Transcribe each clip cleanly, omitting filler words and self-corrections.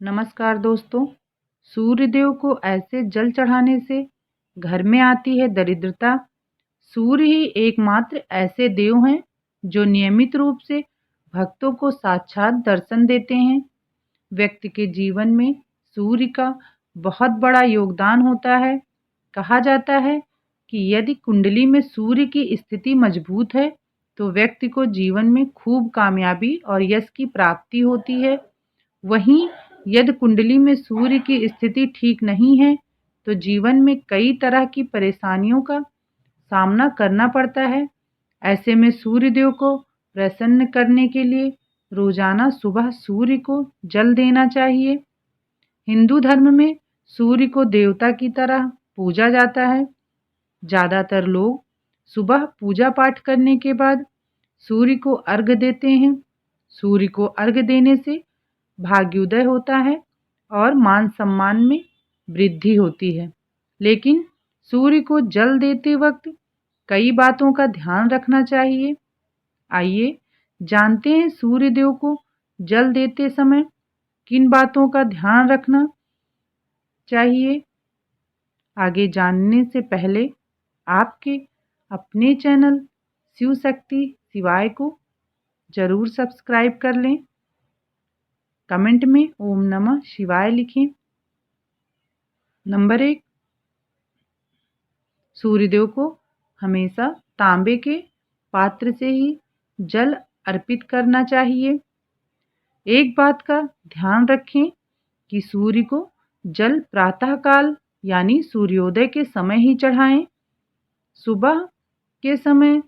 नमस्कार दोस्तों। सूर्यदेव को ऐसे जल चढ़ाने से घर में आती है दरिद्रता। सूर्य ही एकमात्र ऐसे देव हैं जो नियमित रूप से भक्तों को साक्षात दर्शन देते हैं। व्यक्ति के जीवन में सूर्य का बहुत बड़ा योगदान होता है। कहा जाता है कि यदि कुंडली में सूर्य की स्थिति मजबूत है तो व्यक्ति को जीवन में खूब कामयाबी और यश की प्राप्ति होती है। वहीं यदि कुंडली में सूर्य की स्थिति ठीक नहीं है तो जीवन में कई तरह की परेशानियों का सामना करना पड़ता है। ऐसे में सूर्य देव को प्रसन्न करने के लिए रोजाना सुबह सूर्य को जल देना चाहिए। हिंदू धर्म में सूर्य को देवता की तरह पूजा जाता है। ज़्यादातर लोग सुबह पूजा पाठ करने के बाद सूर्य को अर्घ्य देते हैं। सूर्य को अर्घ्य देने से भाग्योदय होता है और मान सम्मान में वृद्धि होती है। लेकिन सूर्य को जल देते वक्त कई बातों का ध्यान रखना चाहिए। आइए जानते हैं सूर्य देव को जल देते समय किन बातों का ध्यान रखना चाहिए। आगे जानने से पहले आपके अपने चैनल शिव शक्ति शिवाय को जरूर सब्सक्राइब कर लें। कमेंट में ओम नमः शिवाय लिखें। नंबर 1, सूर्यदेव को हमेशा तांबे के पात्र से ही जल अर्पित करना चाहिए। एक बात का ध्यान रखें कि सूर्य को जल प्रातःकाल यानी सूर्योदय के समय ही चढ़ाएं। सुबह के समय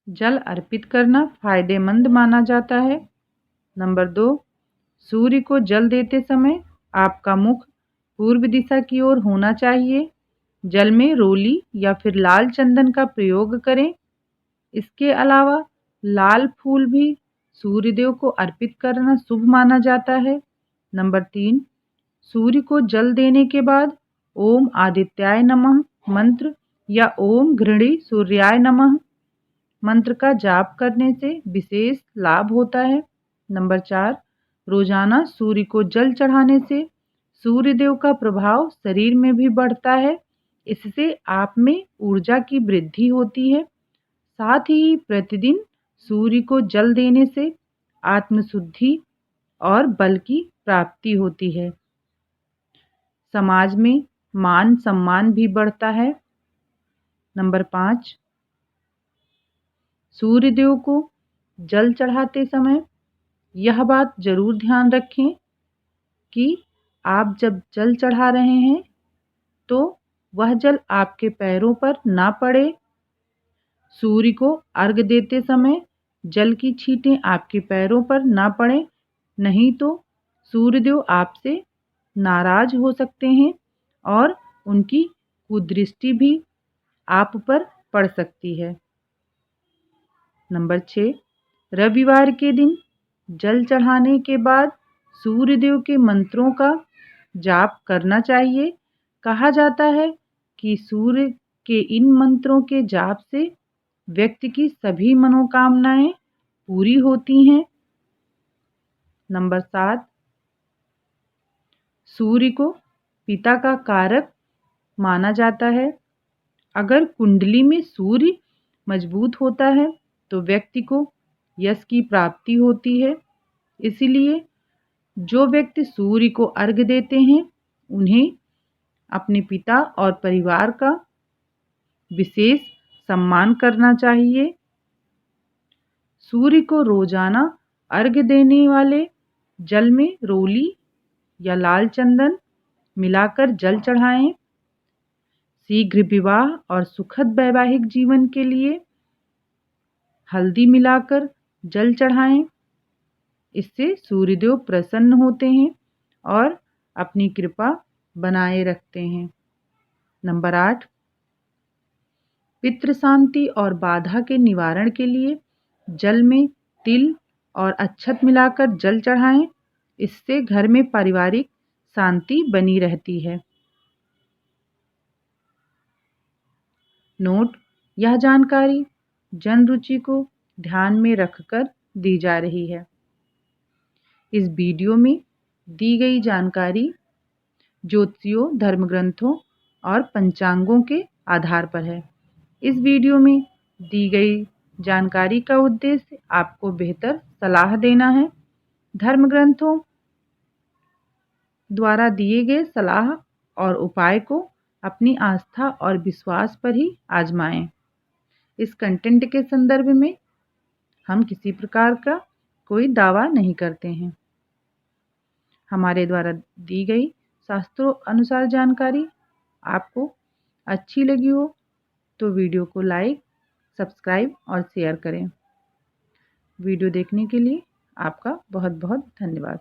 जल अर्पित करना फायदेमंद माना जाता है। नंबर 2, सूर्य को जल देते समय आपका मुख पूर्व दिशा की ओर होना चाहिए। जल में रोली या फिर लाल चंदन का प्रयोग करें। इसके अलावा लाल फूल भी सूर्यदेव को अर्पित करना शुभ माना जाता है। नंबर 3, सूर्य को जल देने के बाद ओम आदित्याय नमः मंत्र या ओम घृणी सूर्याय नमः मंत्र का जाप करने से विशेष लाभ होता है। नंबर 4, रोजाना सूर्य को जल चढ़ाने से सूर्यदेव का प्रभाव शरीर में भी बढ़ता है। इससे आप में ऊर्जा की वृद्धि होती है। साथ ही प्रतिदिन सूर्य को जल देने से आत्मशुद्धि और बल की प्राप्ति होती है। समाज में मान सम्मान भी बढ़ता है। नंबर 5, सूर्यदेव को जल चढ़ाते समय यह बात जरूर ध्यान रखें कि आप जब जल चढ़ा रहे हैं तो वह जल आपके पैरों पर ना पड़े। सूर्य को अर्घ्य देते समय जल की छींटें आपके पैरों पर ना पड़े, नहीं तो सूर्यदेव आपसे नाराज हो सकते हैं और उनकी कुदृष्टि भी आप पर पड़ सकती है। नंबर 6, रविवार के दिन जल चढ़ाने के बाद सूर्यदेव के मंत्रों का जाप करना चाहिए। कहा जाता है कि सूर्य के इन मंत्रों के जाप से व्यक्ति की सभी मनोकामनाएं पूरी होती हैं। नंबर 7, सूर्य को पिता का कारक माना जाता है। अगर कुंडली में सूर्य मजबूत होता है तो व्यक्ति को यश की प्राप्ति होती है। इसलिए जो व्यक्ति सूर्य को अर्घ्य देते हैं उन्हें अपने पिता और परिवार का विशेष सम्मान करना चाहिए। सूर्य को रोजाना अर्घ्य देने वाले जल में रोली या लाल चंदन मिलाकर जल चढ़ाएं। शीघ्र विवाह और सुखद वैवाहिक जीवन के लिए हल्दी मिलाकर जल चढ़ाएं। इससे सूर्यदेव प्रसन्न होते हैं और अपनी कृपा बनाए रखते हैं। नंबर 8, पितृ शांति और बाधा के निवारण के लिए जल में तिल और अक्षत मिलाकर जल चढ़ाएं। इससे घर में पारिवारिक शांति बनी रहती है। नोट: यह जानकारी जन रुचि को ध्यान में रखकर दी जा रही है। इस वीडियो में दी गई जानकारी ज्योतिषियों, धर्म ग्रंथों और पंचांगों के आधार पर है। इस वीडियो में दी गई जानकारी का उद्देश्य आपको बेहतर सलाह देना है। धर्म ग्रंथों द्वारा दिए गए सलाह और उपाय को अपनी आस्था और विश्वास पर ही आजमाएं। इस कंटेंट के संदर्भ में हम किसी प्रकार का कोई दावा नहीं करते हैं। हमारे द्वारा दी गई शास्त्रों अनुसार जानकारी आपको अच्छी लगी हो तो वीडियो को लाइक, सब्सक्राइब और शेयर करें। वीडियो देखने के लिए आपका बहुत बहुत धन्यवाद।